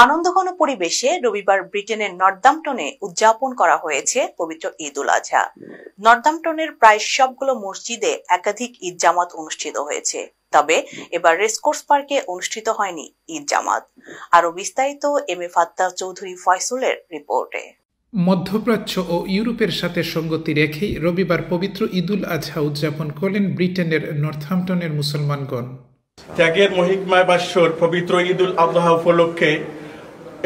আনন্দঘন পরিবেশে রবিবার ব্রিটেনের নর্দাম্পটনে উদযাপন করা হয়েছে পবিত্র ঈদ উল আজহা। নর্দাম্পটনের প্রায় সবগুলো মসজিদে একাধিক ঈদ জামাত অনুষ্ঠিত হয়েছে, তবে এবার রেসকোর্স পার্কে অনুষ্ঠিত হয়নি ঈদ জামাত। আরো বিস্তারিত এম এ ফাত্তাহ চৌধুরী ফয়সলের রিপোর্টে। মধ্যপ্রাচ্য ও ইউরোপের সাথে সঙ্গতি রেখেই রবিবার পবিত্র ঈদ উল আজহা উদযাপন করলেন ব্রিটেনের নর্থাম্পটনের মুসলমানগণ। ত্যাগের মহিমায় বাস্যর পবিত্র ঈদ উল আজহা উপলক্ষে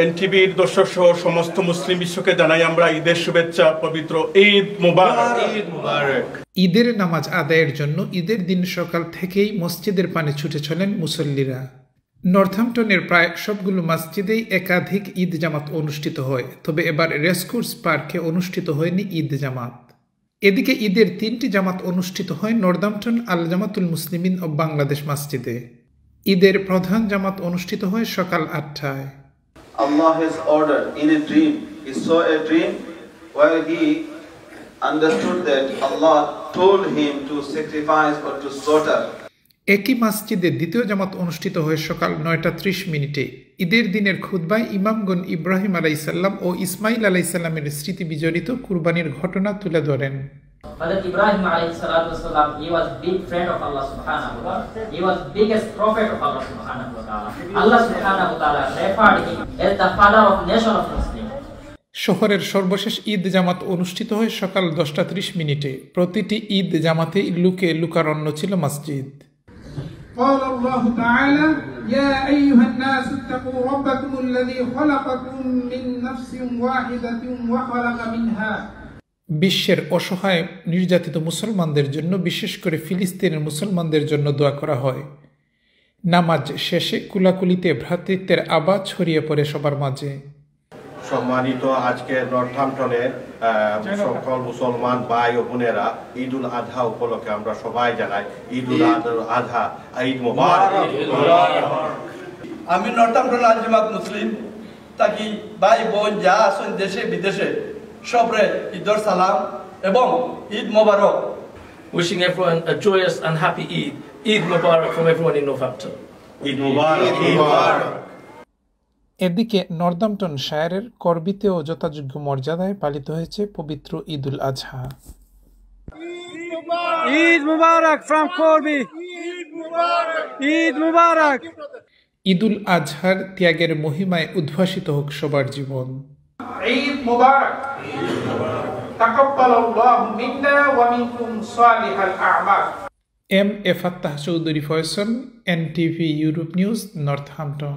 এনটিভির দর্শক সহ সমস্ত মুসলিম বিশ্বকে জানাই আমরা ঈদের শুভেচ্ছা, পবিত্র ঈদ মুবারক। ঈদের নামাজ আদায়ের জন্য ঈদের দিন সকাল থেকেই মসজিদের পানে ছুটে চলেন মুসল্লিরা। নর্থাম্পটনের প্রায় সবগুলো মসজিদেই একাধিক ঈদ জামাত অনুষ্ঠিত হয়, তবে এবার রেসকোর্স পার্কে অনুষ্ঠিত হয়নি ঈদ জামাত। এদিকে ঈদের 3টি জামাত অনুষ্ঠিত হয় নর্দাম্পটন আল জামাতুল মুসলিমিন ও বাংলাদেশ মসজিদে। ঈদের প্রধান জামাত অনুষ্ঠিত হয় সকাল 8টায়। Allah has ordered in a dream. He saw a dream where he understood that Allah told him to sacrifice or to slaughter. একই মসজিদে দ্বিতীয় জামাত অনুষ্ঠিত হয় সকাল 9:30 ঈদের দিনের খুতবায় ইমামগণ ইব্রাহিম আলাইসাল্লাম ও ইসমাইল আলাইসাল্লামের স্মৃতি বিজড়িত কুরবানির ঘটনা তুলে ধরেন। Hazrat Ibrahim alayhi salatu wasalam, he was big friend of Allah subhanahu wa ta'ala. He was biggest prophet of Allah subhanahu wa ta'ala. Allah subhanahu wa ta'ala referred him as the father of nation of Muslims. শহরের সর্বশেষ ঈদ জামাত অনুষ্ঠিত হয় সকাল 10:30। প্রতিটি ঈদ জামাতে লুকে লুকারণ্য ছিল মসজিদ। قال الله تعالى يا أيها الناس اتقوا ربكم الذي خلقكم من نفس واحدة وخلق منها। বিশ্বের অসহায় নির্যাতিত মুসলমানদের জন্য, বিশেষ করে ফিলিস্তিনের মুসলমানদের জন্য দোয়া করা হয়। নামাজ শেষে কুলাকুলিতে ভ্রাতৃত্বের আবাজ ছড়িয়ে পড়ে সবার মাঝে। সম্মানিত আজকে নর্থাম্পটনের সকল মুসলমান ভাই ও বোনেরা, ঈদ উল আজহা উপলক্ষে আমরা সবাই জানাই ঈদ উল আজহা, ঈদ মুবারক। আমি নর্থাম্পটন আল জামাত মুসলিম তাকি ভাই বোন যা আছেন দেশে বিদেশে সবরে ঈদের সালাম এবং ঈদ মোবারক। Wishing everyone a joyous and happy Eid. Eid Mubarak from everyone in Northampton. Eid মুবারক, ঈদ মুবারক। এদিকে নর্দাম্পটন শায়ারের করবিতেও যথাযোগ্য মর্যাদায় পালিত হয়েছে পবিত্র ঈদ উল আজহা। ঈদ মুবারক from Corby. ঈদ মুবারক। ঈদ উল আজহার ত্যাগের মহিমায় উদ্ভাসিত হোক সবার জীবন। ঈদ মুবারক। তাকাব্বালাল্লাহু মিন্না ওয়া মিনকুম সালিহাল আ'মাল। M A Fattah Chowdhury Faisal, NTV Europe news, Northampton.